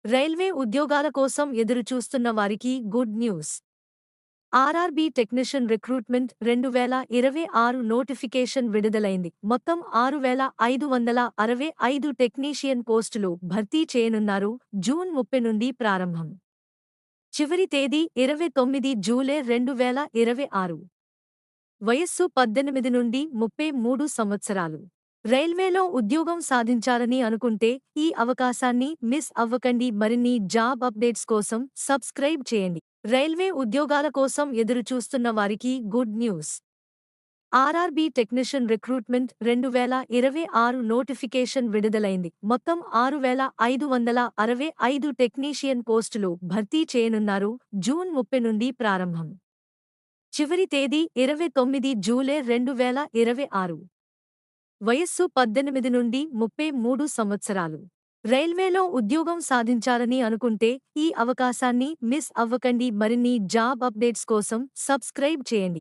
Railway ఉద్యోగాల కోసం ఎదురుచూస్తున్న వారికి good news. RRB technician recruitment 2026 notification విడుదలైంది. మొత్తం 6565 టెక్నీషియన్ పోస్టులు భర్తీ చేయనున్నారు. జూన్ 30 నుండి ప్రారంభం. చివరి తేదీ 29 జూలై 2026. వయస్సు 18 నుండి 33 సంవత్సరాలు. రైల్వేలో ఉద్యోగం సాధించాలని అనుకుంటే ఈ అవకాశాన్ని మిస్ అవ్వకండి. మరిన్ని జాబ్ అప్డేట్స్ కోసం సబ్స్క్రైబ్ చేయండి. రైల్వే ఉద్యోగాల కోసం ఎదురుచూస్తున్న వారికి good news. RRB technician recruitment 2026 notification విడుదలైంది. మొత్తం 6565 టెక్నీషియన్ పోస్టులు భర్తీ చేయనున్నారు. జూన్ 30 నుండి ప్రారంభం. చివరి తేదీ 29 జూలై 2026. వయస్సు 18 నుండి 33 సంవత్సరాలు. రైల్వేలో ఉద్యోగం సాధించాలని అనుకుంటే ఈ అవకాశాన్ని మిస్ అవ్వకండి. మరిన్ని జాబ్ అప్డేట్స్ కోసం సబ్స్క్రైబ్ చేయండి.